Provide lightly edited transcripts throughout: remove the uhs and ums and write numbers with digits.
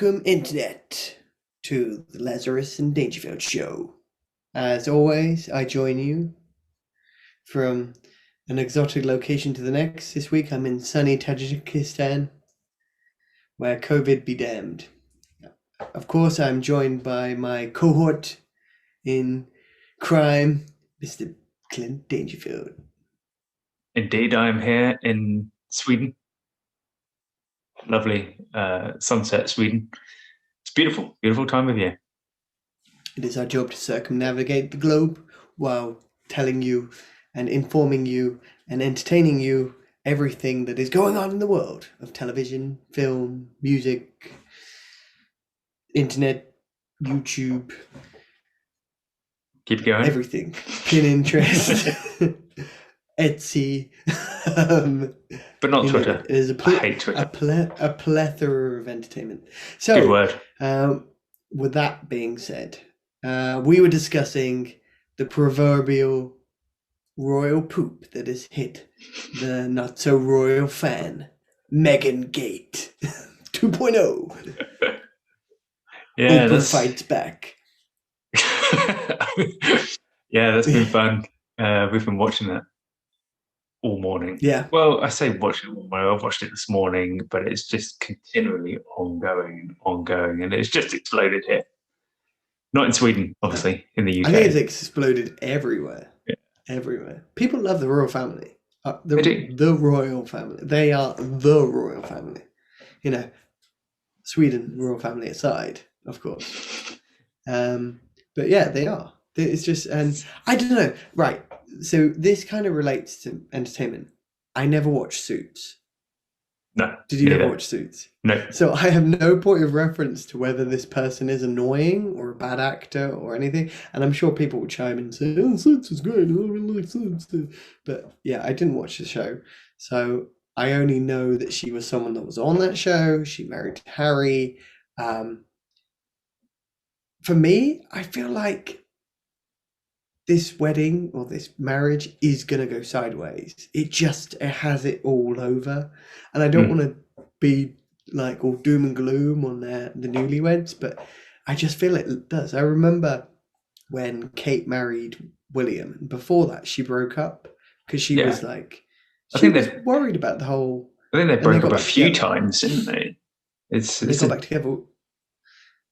Welcome, Internet, to the Lazarus and Dangerfield show. As always, I join you from an exotic location to the next. This week I'm in sunny Tajikistan, where COVID be damned. Of course, I'm joined by my cohort in crime, Mr. Clint Dangerfield. Indeed, I am here in Sweden. Lovely sunset Sweden. It's beautiful, beautiful time of year. It is our job to circumnavigate the globe while telling you and informing you and entertaining you everything that is going on in the world of television, film, music, internet, YouTube. Keep going. Everything. Pinterest, Etsy. But not Twitter. There's I hate Twitter. a plethora of entertainment. So, good word. With that being said, we were discussing the proverbial royal poop that has hit the not so royal fan, Megan Gate 2.0. Yeah, Oprah fights back. Yeah, that's been fun. We've been watching that all morning. Yeah. Well, I say watching it all morning. I've watched it this morning, but it's just continually ongoing, and it's just exploded here. Not in Sweden, obviously, in the UK. I think it's exploded everywhere. Yeah. Everywhere. People love the royal family. They do. The royal family. They are the royal family. You know, Sweden royal family aside, of course. But yeah, they are. It's just, and I don't know. Right. So this kind of relates to entertainment. I never watched Suits. No. Did you ever watch Suits? No. So I have no point of reference to whether this person is annoying or a bad actor or anything. And I'm sure people will chime in and say, "Oh, Suits is great. I really like Suits." But yeah, I didn't watch the show. So I only know that she was someone that was on that show. She married Harry. For me, I feel like this wedding or this marriage is going to go sideways. It has it all over. And I don't want to be like all doom and gloom on the newlyweds, but I just feel it does. I remember when Kate married William, and before that she broke up because she was like, she was worried about the whole... I think they broke up a few times, didn't they? They got back together.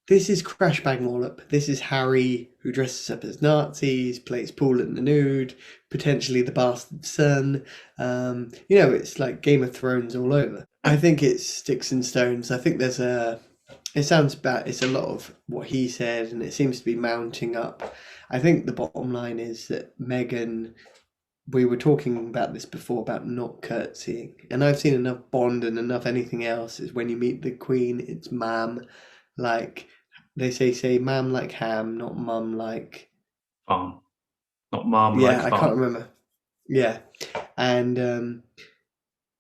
This is Crash Bang Wallop. This is Harry, who dresses up as Nazis, plays Paul in the nude, potentially the bastard son. It's like Game of Thrones all over. I think it's sticks and stones. I think it sounds bad. It's a lot of what he said, and it seems to be mounting up. I think the bottom line is that Meghan, we were talking about this before, about not curtsying. And I've seen enough Bond and enough anything else is when you meet the Queen, it's ma'am. Like they say ma'am like ham, not mum like farm. Not mum like farm. Yeah, I can't remember. Yeah. And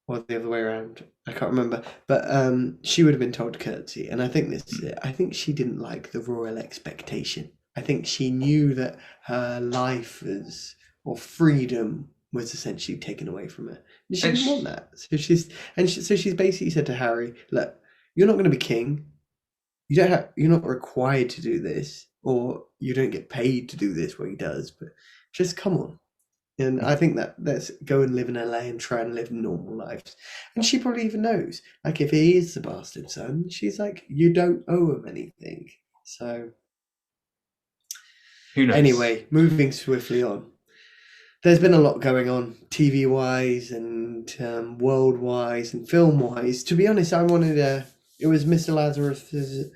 or the other way around. I can't remember. But she would have been told to curtsy. And I think this is it. I think she didn't like the royal expectation. I think she knew that her life or freedom was essentially taken away from her. And she didn't want that. So she's basically said to Harry, look, you're not going to be king. You're not required to do this, or you don't get paid to do this. What he does, but just come on. And I think that let's go and live in LA and try and live normal lives. And she probably even knows, like, if he is the bastard son, she's like, you don't owe him anything. So who knows? Anyway, moving swiftly on. There's been a lot going on, TV-wise and world-wise and film-wise. To be honest, I wanted it was Mr. Lazarus'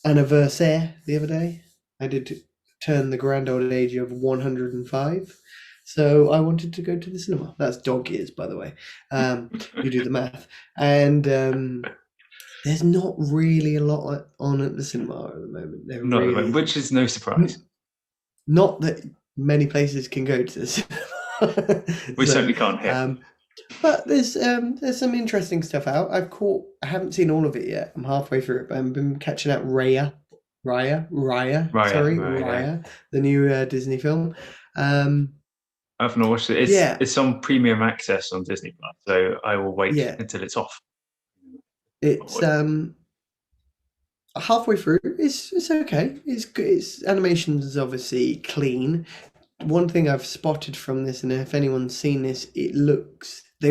anniversary the other day. I did turn the grand old age of 105. So I wanted to go to the cinema. That's dog years, by the way. You do the math. And there's not really a lot on at the cinema at the moment. Which is no surprise. Not that many places can go to the cinema. We certainly can't here. But there's some interesting stuff out. I haven't seen all of it yet. I'm halfway through it, but I've been catching out Raya, the new Disney film. I've not watched it. It's on premium access on Disney Plus, so I will wait until it's off. It's halfway through. It's okay. It's good. Its animation is obviously clean. One thing I've spotted from this, and if anyone's seen this, they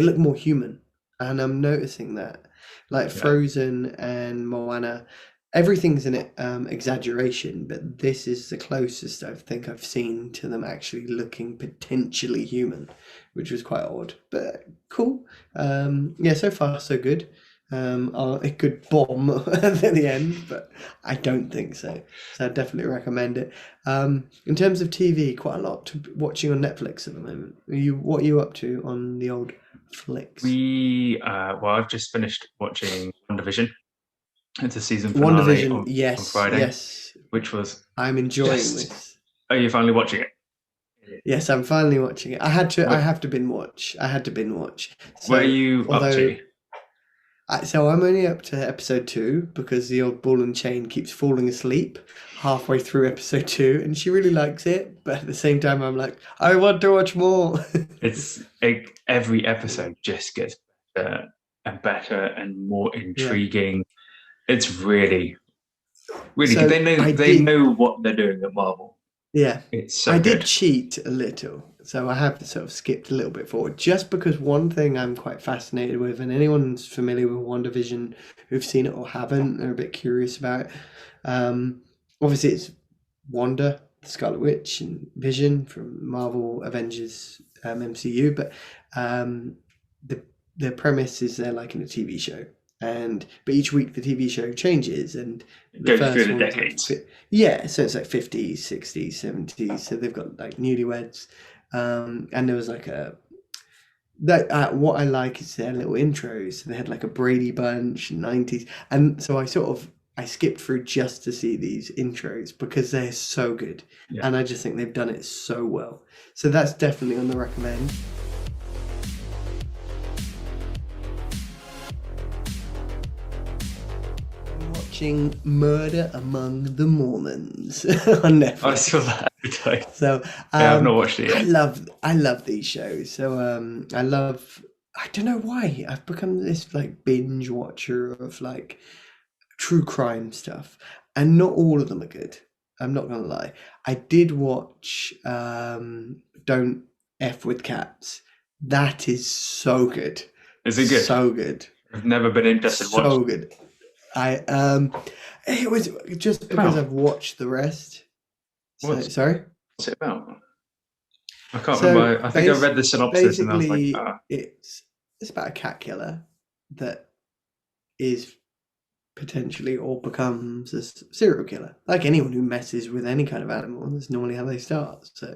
look more human, and I'm noticing that. Like Yeah. Frozen and Moana, everything's in it exaggeration, but this is the closest I think I've seen to them actually looking potentially human, which was quite odd, but cool. Yeah, so far so good. It could bomb at the end, but I don't think so. So I definitely recommend it. In terms of TV, quite a lot watching on Netflix at the moment. What are you up to on the old flicks? Well, I've just finished watching WandaVision. It's a season One finale Division, on yes, Friday, yes. which was I'm enjoying just. this. Are you finally watching it? Yes, I'm finally watching it. I had to. I Where, have to binge watch. I had to binge watch. where are So you up although to? so I'm only up to episode 2 because the old ball and chain keeps falling asleep halfway through episode 2, and she really likes it. But at the same time, I'm like, I want to watch more. Every episode just gets better and better and more Yeah. intriguing. It's really, really good. So I They did. know what they're doing at Marvel. Yeah, It's I so did good. cheat a little, so I have sort of skipped a little bit forward, just because one thing I'm quite fascinated with, and anyone who's familiar with WandaVision who've seen it or haven't, are a bit curious about it. Obviously, it's Wanda, the Scarlet Witch, and Vision from Marvel Avengers MCU, but the the premise is they're like in a TV show, but each week the TV show changes, and the Go through first the one's like decades. yeah, so it's like 50s, 60s, 70s. So they've got like newlyweds. And there was like what I like is their little intros. So they had like a Brady Bunch, 90s. And so I skipped through just to see these intros because they're so good. Yeah. And I just think they've done it so well. So that's definitely on the recommend. Watching Murder Among the Mormons on Netflix. I saw that advertised. So I have not watched it yet. I love these shows. So I don't know why I've become this like binge watcher of like true crime stuff, and not all of them are good. I'm not gonna lie. I did watch Don't F with Cats. That is so good. Is it good? So good. I've never been interested in So watching. good. It was just because I've watched the rest. Sorry? What's it about? I can't So remember. I think I read the synopsis and I was like, basically, it's about a cat killer that is potentially or becomes a serial killer. Like anyone who messes with any kind of animal, that's normally how they start. So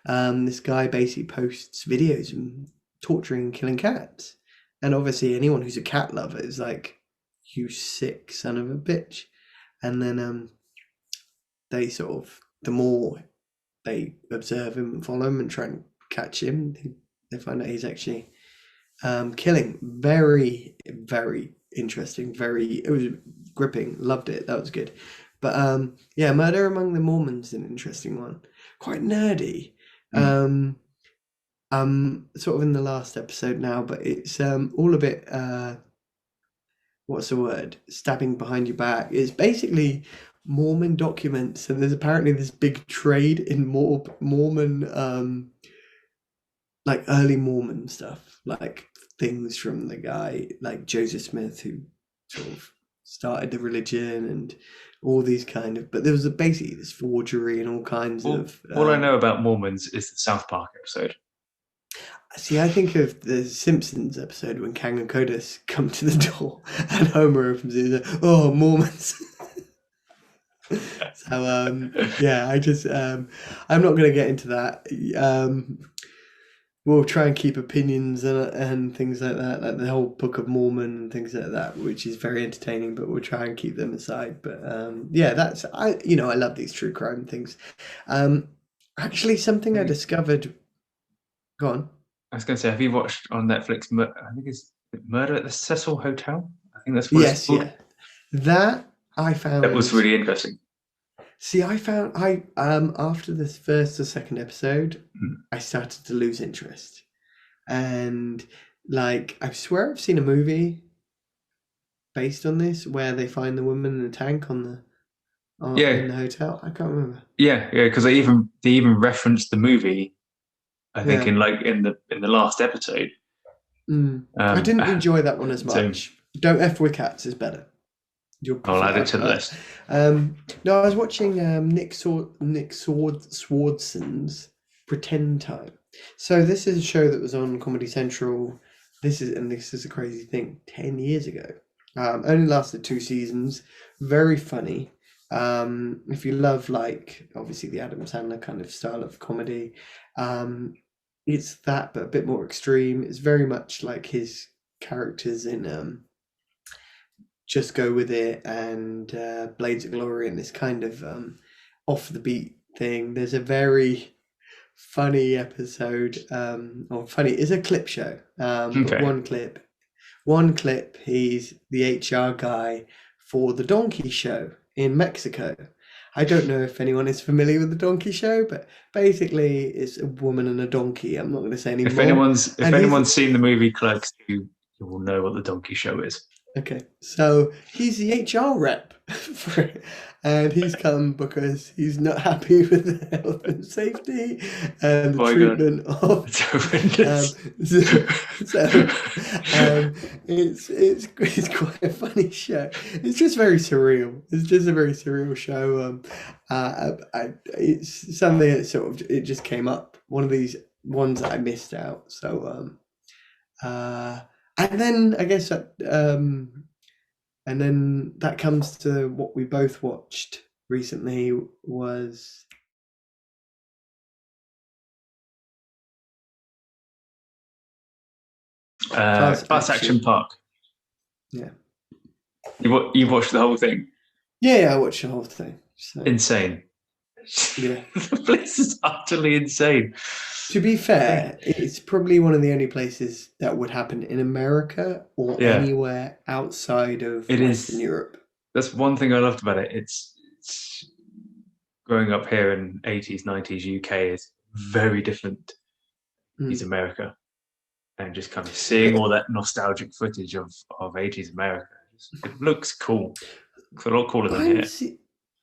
this guy basically posts videos and torturing and killing cats. And obviously anyone who's a cat lover is like, you sick son of a bitch. And then they sort of, the more they observe him and follow him and try and catch him, they find out he's actually killing. Very, very interesting. It was gripping. Loved it. That was good. But yeah, Murder Among the Mormons is an interesting one. Quite nerdy. I'm sort of in the last episode now, but it's all a bit what's the word? Stabbing behind your back. It's basically Mormon documents, and there's apparently this big trade in Mormon, like early Mormon stuff, like things from the guy like Joseph Smith who sort of started the religion and all these kind of. But there was basically this forgery and all kinds of. All I know about Mormons is the South Park episode. See, I think of the Simpsons episode when Kang and Kodos come to the door and Homer opens it and says, "Oh, Mormons." So yeah, I'm not going to get into that. We'll try and keep opinions and things like that, like the whole Book of Mormon and things like that, which is very entertaining, but we'll try and keep them aside. But yeah, I love these true crime things. Actually, something I discovered. Go on. I was going to say, have you watched on Netflix? I think it's Murder at the Cecil Hotel. I think that's what it's called. Yeah. That I found. That was really interesting. See, I found after this first or second episode, I started to lose interest, and like I swear I've seen a movie based on this, where they find the woman in the tank on the in Yeah, the hotel? I can't remember. yeah, yeah. Because they even referenced the movie. I think Yeah. in the last episode. I Um, didn't enjoy that one as so much. Don't F with Cats is better. You'll I'll add it prefer. to the list. No, I was watching Nick Swardson's Pretend Time. So this is a show that was on Comedy Central. This is a crazy thing. 10 years ago. Only lasted 2 seasons. Very funny. If you love, like, obviously the Adam Sandler kind of style of comedy, it's that, but a bit more extreme. It's very much like his characters in Just Go With It and Blades of Glory and this kind of off the beat thing. There's a very funny episode, or funny, it's a clip show, but Okay. one clip, he's the HR guy for the Donkey Show in Mexico. I don't know if anyone is familiar with the Donkey Show, but basically it's a woman and a donkey. I'm not going to say any If more. anyone's seen the movie Clerks 2, you will know what the Donkey Show is. Okay, so he's the HR rep for it, and he's come because he's not happy with the health and safety and the treatment of. It's quite a funny show. It's just very surreal. It's just a very surreal show. It's something that sort of it just came up. One of these ones that I missed out. So and then I guess and then that comes to what we both watched recently was Fast Action Park. Yeah. You've watched the whole thing? Yeah, I watched the whole thing. So. Insane. Yeah. The place is utterly insane. To be fair, it's probably one of the only places that would happen in America or anywhere outside of Western Europe. That's one thing I loved about it. It's growing up here in 80s, 90s UK is very different to America. And just kind of seeing all that nostalgic footage of 80s America. It looks cool. It's a lot cooler than here.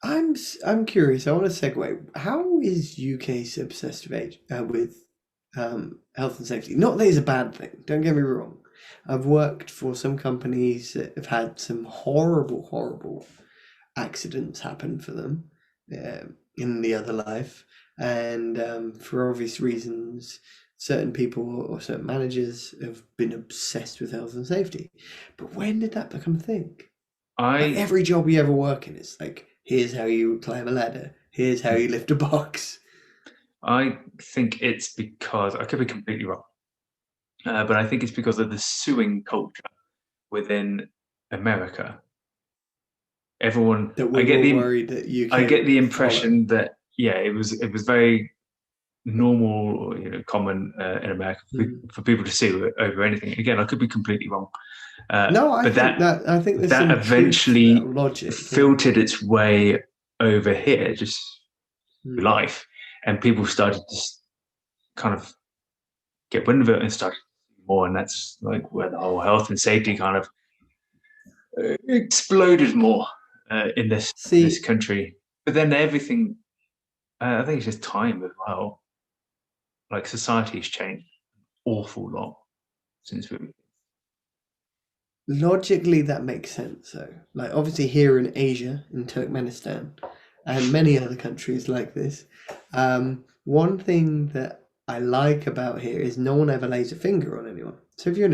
I'm curious. I want to segue. How is UK so obsessed with health and safety? Not that it's a bad thing. Don't get me wrong. I've worked for some companies that have had some horrible, horrible accidents happen for them in the other life, and for obvious reasons, certain people or certain managers have been obsessed with health and safety. But when did that become a thing? Like every job you ever work in is like, here's how you climb a ladder. Here's how you lift a box. I think it's because, I could be completely wrong, but I think it's because of the suing culture within America. Everyone, I get the impression that it was very normal, common in America for people to sue over anything. Again, I could be completely wrong. I think that eventually filtered its way over here, just through life, and people started to kind of get wind of it and started more, and that's like where the whole health and safety kind of exploded more in this country. But then everything, I think it's just time as well. Like society's changed an awful lot since we. Logically, that makes sense, though. Like, obviously, here in Asia, in Turkmenistan, and many other countries like this, one thing that I like about here is no one ever lays a finger on anyone. So if you're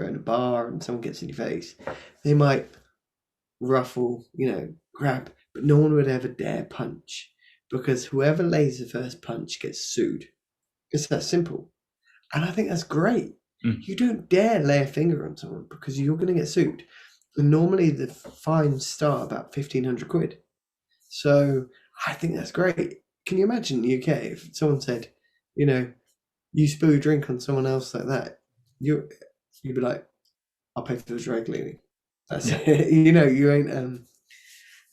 in a bar and someone gets in your face, they might ruffle, grab, but no one would ever dare punch, because whoever lays the first punch gets sued. It's that simple. And I think that's great. You don't dare lay a finger on someone because you're going to get sued. And normally the fines start about 1,500 quid. So I think that's great. Can you imagine in the UK if someone said, you spill your drink on someone else like that, you'd be like, I'll pay for the dry cleaning. That's it. You ain't.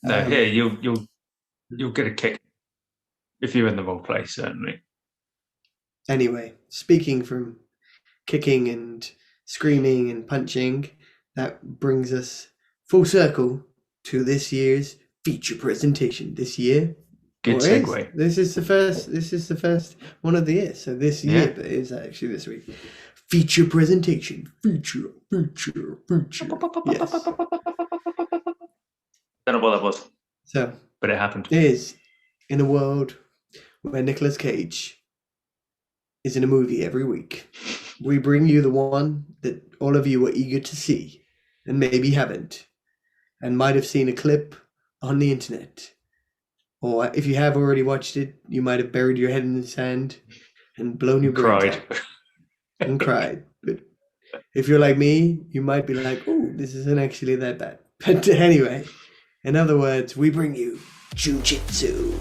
No, here you'll get a kick if you're in the wrong place, certainly. Anyway, speaking from kicking and screaming and punching, that brings us full circle to this year's feature presentation. This year, Good segue. This is the first. This is the first one of the year. So this year, but it is actually this week. Feature presentation. Feature. Yes. Don't know what that was. So, but it happened. It is in a world where Nicolas Cage is in a movie every week. We bring you the one that all of you are eager to see and maybe haven't and might have seen a clip on the internet. Or if you have already watched it, you might have buried your head in the sand and blown your brains out and cried. But if you're like me, you might be like, oh, this isn't actually that bad. But anyway, in other words, we bring you Jiu Jitsu.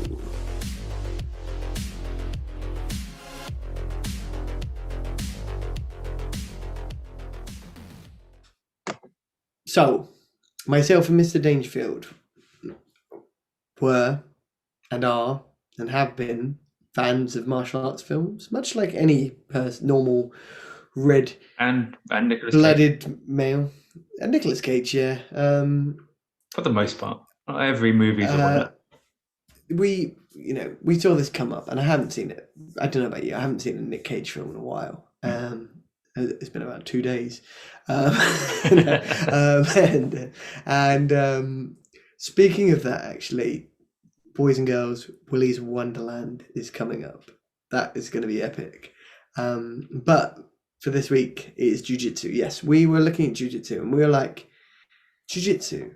So, myself and Mr. Dangerfield were and are and have been fans of martial arts films, much like any normal red and blooded male. And Nicolas Cage, yeah. For the most part, not every movie's a winner. We saw this come up, and I haven't seen it. I don't know about you. I haven't seen a Nick Cage film in a while. It's been about 2 days. Speaking of that, actually, boys and girls, Willy's Wonderland is coming up. That is going to be epic. But for this week, it is Jiu Jitsu. Yes, we were looking at Jiu Jitsu, and we were like, Jiu Jitsu.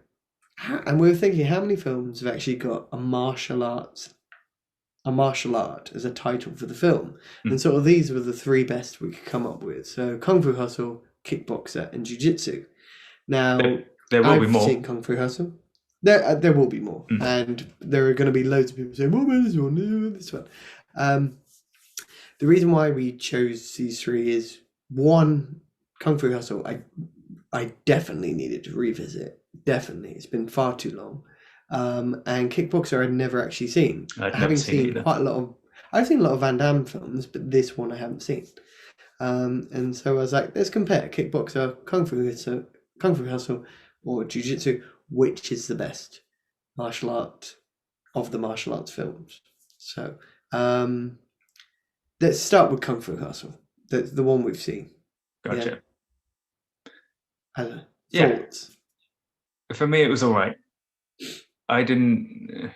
And we were thinking, how many films have actually got a martial art as a title for the film? And sort of these were the three best we could come up with. So Kung Fu Hustle, Kickboxer, and Jiu Jitsu. Now, there will be more. I've seen Kung Fu Hustle. There will be more. And there are going to be loads of people saying, what about this one? This one. The reason why we chose these three is, one, Kung Fu Hustle, I definitely needed to revisit. Definitely. It's been far too long. And Kickboxer I'd never actually seen. Having seen quite a lot of, I've seen a lot of Van Damme films, but this one I haven't seen. And so I was like, let's compare Kickboxer, Kung Fu Hustle, or Jiu Jitsu. Which is the best martial art of the martial arts films? So let's start with Kung Fu Hustle. That's the one we've seen. Gotcha. Thoughts? For me, it was all right. I didn't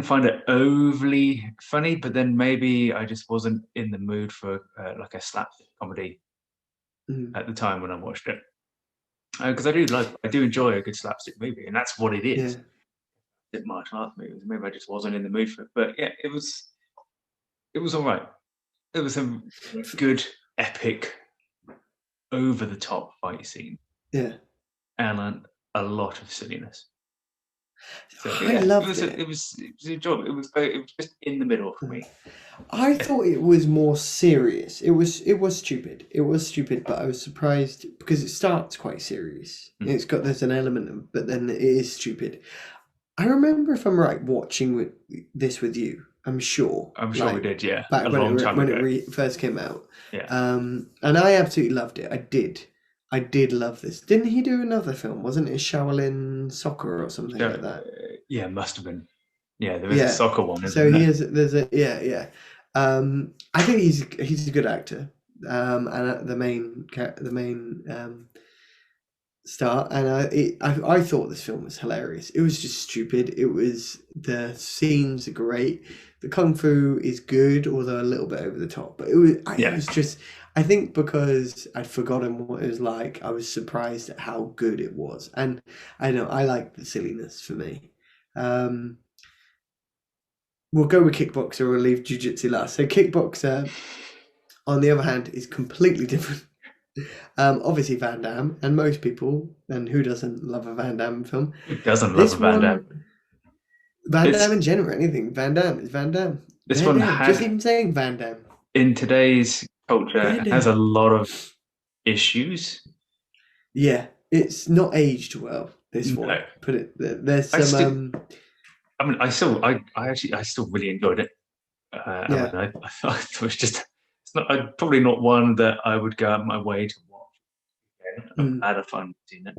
find it overly funny, but then maybe I just wasn't in the mood for like a slapstick comedy at the time when I watched it. Because I do enjoy a good slapstick movie, and that's what it is. Yeah. Martial arts movies. Maybe I just wasn't in the mood for it, but yeah, it was all right. It was a good, epic, over the top fight scene. Yeah, and a lot of silliness. So, I loved it. It was enjoyable. It was just in the middle for me. I thought it was more serious. It was stupid. It was stupid, but I was surprised because it starts quite serious. There's an element of, but then it is stupid. I remember, if I'm right, watching this with you. I'm sure we did. Yeah, back when it first came out. Yeah. And I absolutely loved it. I did love this. Didn't he do another film? Wasn't it Shaolin Soccer or something like that? Yeah, must have been. Yeah, there is a soccer one. I think he's a good actor. And the main star. And I thought this film was hilarious. It was just stupid. The scenes are great. The kung fu is good, although a little bit over the top. But it was just, I think because I'd forgotten what it was like, I was surprised at how good it was. And I know I like the silliness for me. We'll go with Kickboxer. We'll leave Jiu Jitsu last. So Kickboxer, on the other hand, is completely different. Obviously Van Damme, and most people, and who doesn't love a Van Damme film? Who doesn't love a Van Damme? Van Damme in general, anything. Van Damme is Van Damme. This one has, just even saying Van Damme. In today's culture, it has a lot of issues. Yeah, it's not aged well. This one, put it. There's some. I still really enjoyed it. I thought it was just. It's not probably not one that I would go out of my way to watch. I'm glad I finally seen it.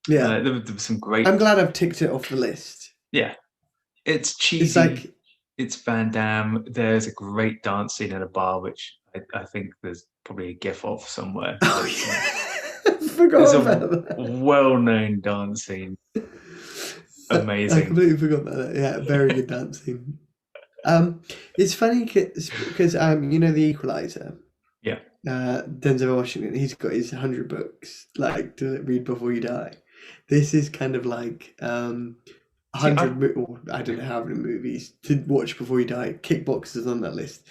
Yeah, there was some great. I'm glad I've ticked it off the list. Yeah, it's cheesy. It's like it's Van Damme. There's a great dance scene in a bar, which I think there's probably a gif of somewhere. oh yeah, I forgot There's about a that. well-known dance scene. I Amazing. completely forgot about that. Yeah, very good dancing. It's funny because you know The Equalizer. Yeah. Denzel Washington. He's got his 100 books like to read before you die. This is kind of like 100 or I don't know how many movies to watch before you die. Kickboxers on that list.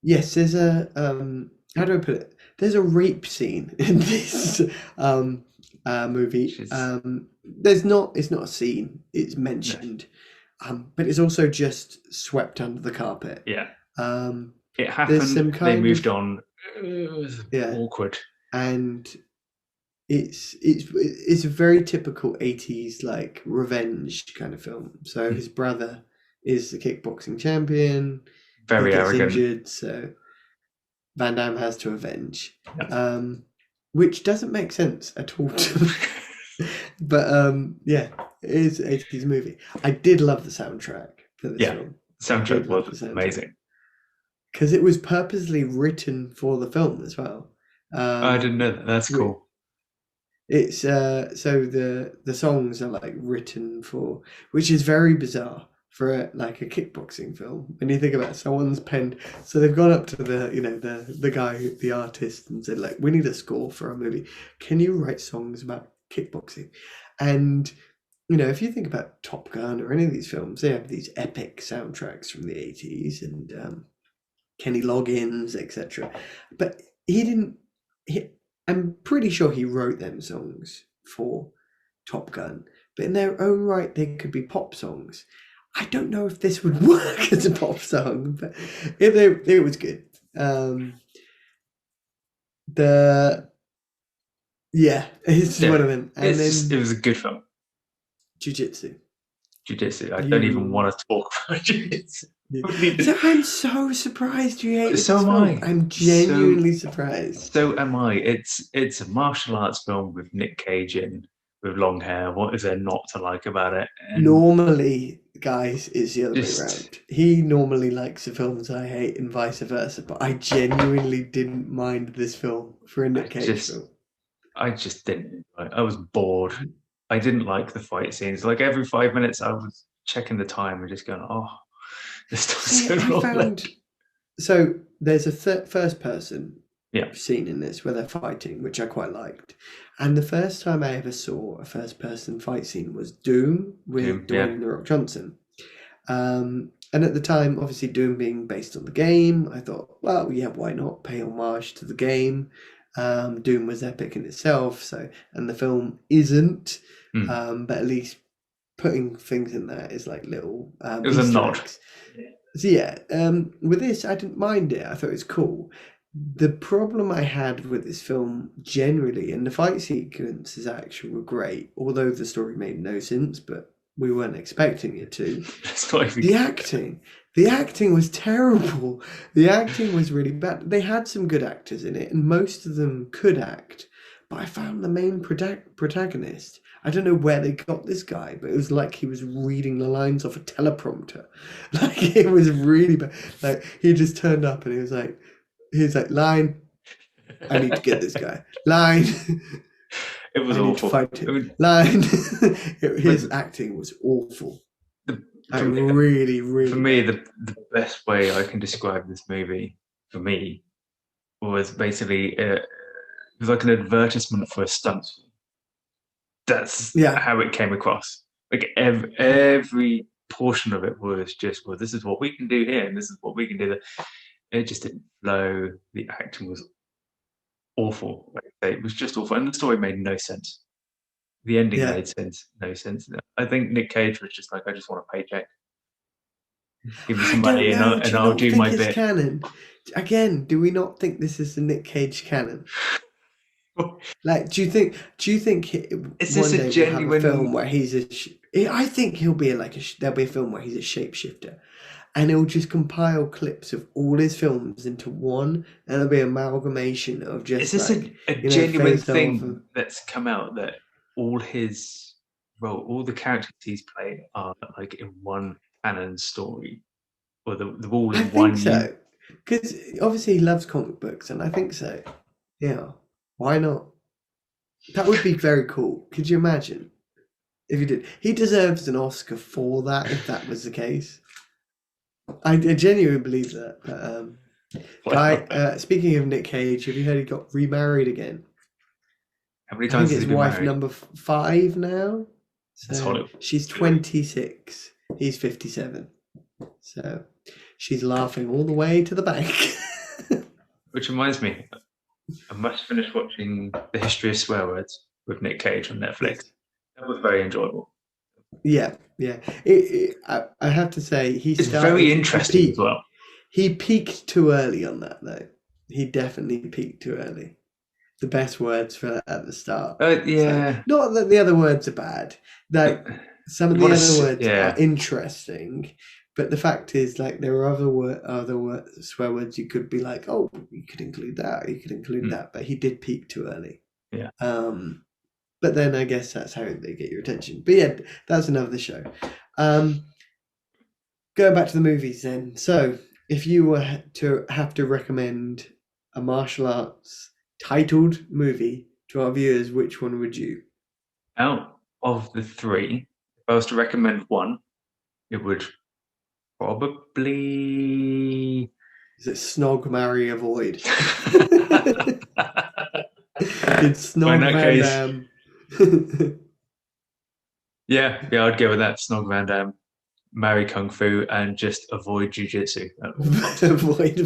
Yes, there's a how do I put it? There's a rape scene in this movie. It's not a scene. It's mentioned, but it's also just swept under the carpet. Yeah. Um, it happened. They moved on. Yeah. Awkward. And it's a very typical 80s like revenge kind of film. So his brother is the kickboxing champion. Very arrogant. Injured, so Van Damme has to avenge. Which doesn't make sense at all to me. But yeah, it is an 80s movie. I did love the soundtrack for this film. The soundtrack was amazing. Because it was purposely written for the film as well. I didn't know that. That's cool. It's so the songs are like written for, which is very bizarre for like a kickboxing film. When you think about it, someone's penned, so they've gone up to the guy, the artist, and said like, we need a score for our movie. Can you write songs about kickboxing? And if you think about Top Gun or any of these films, they have these epic soundtracks from the 80s and Kenny Loggins, etc. But he didn't. I'm pretty sure he wrote them songs for Top Gun, but in their own right, they could be pop songs. I don't know if this would work as a pop song, but it was good. It's one of them. And it was a good film. Jiu Jitsu. I don't even want to talk about Jiu Jitsu. So I'm so surprised you hate it. So am I. I'm genuinely surprised. So am I. It's a martial arts film with Nick Cage in, with long hair. What is there not to like about it? And normally, guys, it's the other way around. He normally likes the films I hate and vice versa, but I genuinely didn't mind this film for a Nick Cage film. I just didn't. I was bored. I didn't like the fight scenes. Like every 5 minutes, I was checking the time and just going, "Oh, this still so long." So there's a first person scene in this where they're fighting, which I quite liked. And the first time I ever saw a first person fight scene was Doom with Dwayne "The Rock" Johnson. And at the time, obviously Doom being based on the game, I thought, well, yeah, why not pay homage to the game? Doom was epic in itself, and the film isn't, but at least putting things in there is like little it was a nod. So yeah, with this, I didn't mind it. I thought it was cool. The problem I had with this film generally, and the fight sequences actually were great, although the story made no sense, but we weren't expecting it to. The acting was terrible. The acting was really bad. They had some good actors in it, and most of them could act, but I found the main protagonist, I don't know where they got this guy, but it was like he was reading the lines off a teleprompter. Like, it was really bad. Like, he just turned up and he was like, line, I need to get this guy. Line. It was awful. Fight him. Line. His acting was awful. Really, really. For me, the best way I can describe this movie, for me, was basically, it was like an advertisement for a stunt. That's how it came across. Like every portion of it was just, well, this is what we can do here, and this is what we can do there. It just didn't flow. The acting was awful. Like, it was just awful, and the story made no sense. The ending made no sense. I think Nick Cage was just like, I just want a paycheck. Give me some money, and I'll do my bit. Canon? Again, do we not think this is the Nick Cage canon? Like, do you think is this a genuine film where he's I think he'll be there'll be a film where he's a shapeshifter, and he'll just compile clips of all his films into one, and it'll be an amalgamation of just Is this like a genuine thing that's come out, that all the characters he's played are like in one canon story, or they're all I in think one so, because obviously he loves comic books, and I think so. Yeah, why not? That would be very cool. Could you imagine if he did? He deserves an Oscar for that if that was the case. I genuinely believe that. But, speaking of Nick Cage, have you heard he got remarried again? How many I think times has it's he been wife married? number 5 now. That's So Hollywood. she's 26. He's 57. So she's laughing all the way to the bank. Which reminds me, I must finish watching The History of Swear Words with Nick Cage on Netflix. Yes. That was very enjoyable. Yeah. I have to say It's very interesting as well. He peaked too early on that, though. He definitely peaked too early. The best words for that at the start. Yeah. So, not that the other words are bad. Like some of the other words are interesting, but the fact is, like, there are other swear words you could be like, oh, you could include that, you could include that, but he did peak too early. Yeah. But then I guess that's how they get your attention. But yeah, that's another show. Going back to the movies then. So if you were to have to recommend a martial arts titled movie to our viewers, which one would you? Out of the three, if I was to recommend one, it would probably... Is it Snog, Marry, Avoid? It's Snog Van Damme. yeah, I'd go with that. Snog Van Damme, marry Kung Fu, and just avoid Jiu Jitsu. avoid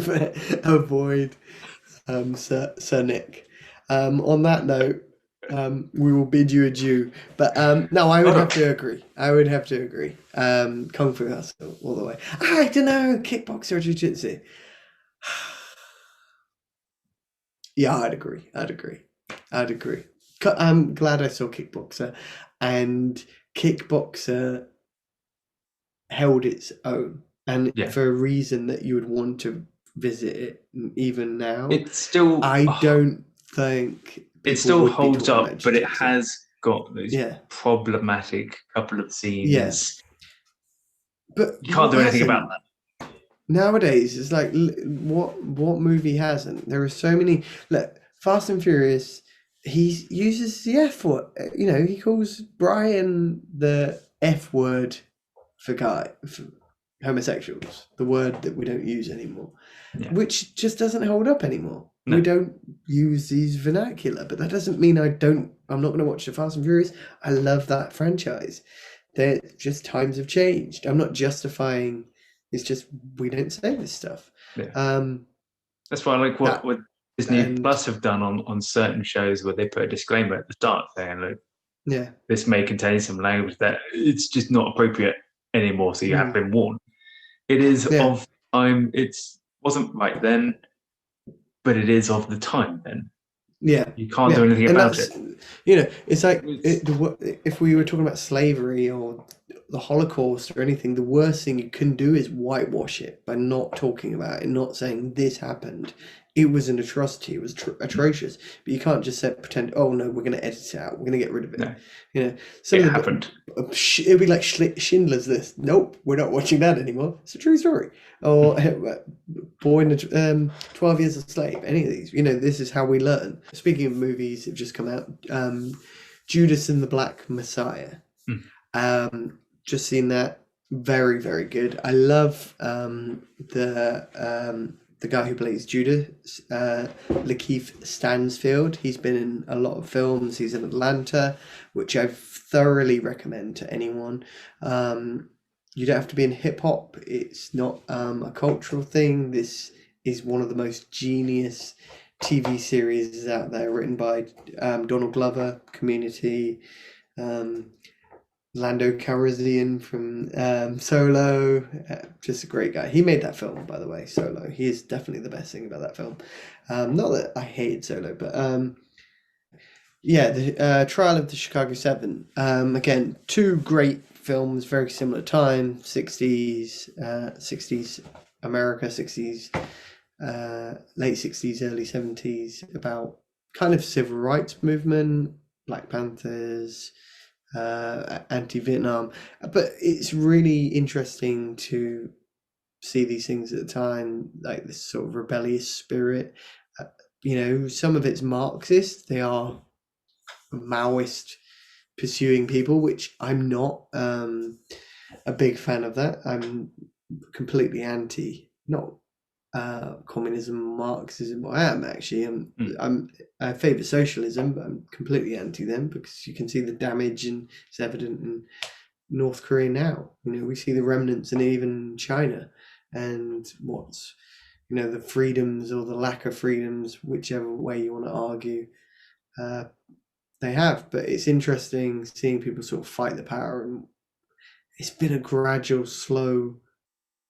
Sir Nick. On that note, we will bid you adieu. But no, I would have to agree. Kung Fu Hustle all the way. I don't know, Kickboxer or Jiu Jitsu. Yeah, I'd agree. I'm glad I saw Kickboxer, and Kickboxer held its own, and for a reason that you would want to visit it even now. It's still... I don't think... It still holds up, but it has got those problematic couple of scenes. Yeah. But you can't do anything about that. Nowadays, it's like, what movie hasn't? There are so many. Look, Fast and Furious, he uses the F word. You know, he calls Brian the F word for homosexuals, the word that we don't use anymore, which just doesn't hold up anymore. No. We don't use these vernacular, but that doesn't mean I'm not going to watch the Fast and Furious. I love that franchise. They're just, times have changed. I'm not justifying. It's just we don't say this stuff. Yeah. That's why I like what Disney Plus have done on certain shows, where they put a disclaimer at the start saying, look, this may contain some language that it's just not appropriate anymore, so you have been warned. It is of time. It wasn't right then, but it is of the time then. Yeah. You can't do anything about it. You know, it's like if we were talking about slavery or the Holocaust or anything, the worst thing you can do is whitewash it by not talking about it, not saying this happened. It was an atrocity. It was atrocious. But you can't just pretend, oh no, we're going to edit it out. We're going to get rid of it. No. You know, it happened. It would be like Schindler's List. Nope, we're not watching that anymore. It's a true story. Or Boy in the 12 Years a Slave. Any of these. You know, this is how we learn. Speaking of movies that have just come out, Judas and the Black Messiah. Just seen that. Very, very good. I love the guy who plays Judas, Lakeith Stansfield. He's been in a lot of films. He's in Atlanta, which I thoroughly recommend to anyone. You don't have to be in hip hop. It's not a cultural thing. This is one of the most genius TV series out there, written by Donald Glover, Community, Lando Calrissian from Solo, just a great guy. He made that film, by the way, Solo. He is definitely the best thing about that film. Not that I hated Solo, but Yeah, the Trial of the Chicago 7. Again, two great films, very similar time, 60s, 60s America, 60s, late 60s, early 70s, about kind of civil rights movement, Black Panthers, anti-Vietnam. But it's really interesting to see these things at the time, like this sort of rebellious spirit. Some of it's Marxist. They are Maoist pursuing people, which I'm not a big fan of that. I'm completely anti, not communism, Marxism. I am actually. I favour socialism, but I'm completely anti them because you can see the damage, and it's evident in North Korea now. We see the remnants, and even China, and what's the freedoms or the lack of freedoms, whichever way you want to argue. They have, but it's interesting seeing people sort of fight the power, and it's been a gradual, slow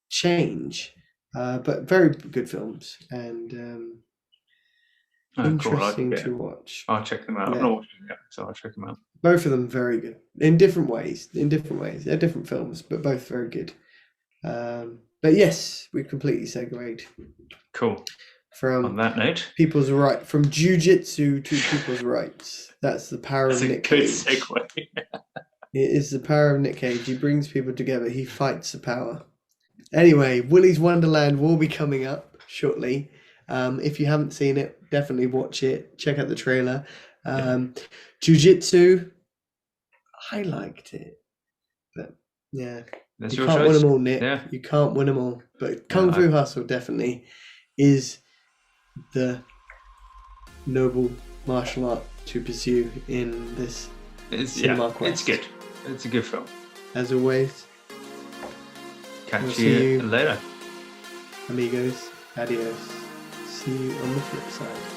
change, but very good films, and interesting to watch. I'll check them out. Yeah. I've not watched them yet, so I'll check them out. Both of them very good in different ways. They're different films, but both very good. But yes, we've completely segued. Cool. From on that note, people's right, from jiu-jitsu to people's rights. That's the power of Nick Cage. That's a good segue. It is the power of Nick Cage. He brings people together. He fights the power. Anyway, Willy's Wonderland will be coming up shortly. If you haven't seen it, definitely watch it. Check out the trailer. Jiu-jitsu, I liked it. But yeah, you can't win them all, Nick. Yeah. You can't win them all. But Kung Fu Hustle definitely is the noble martial art to pursue in this cinema quest. It's good. It's a good film. As always, catch you later. Amigos. Adios. See you on the flip side.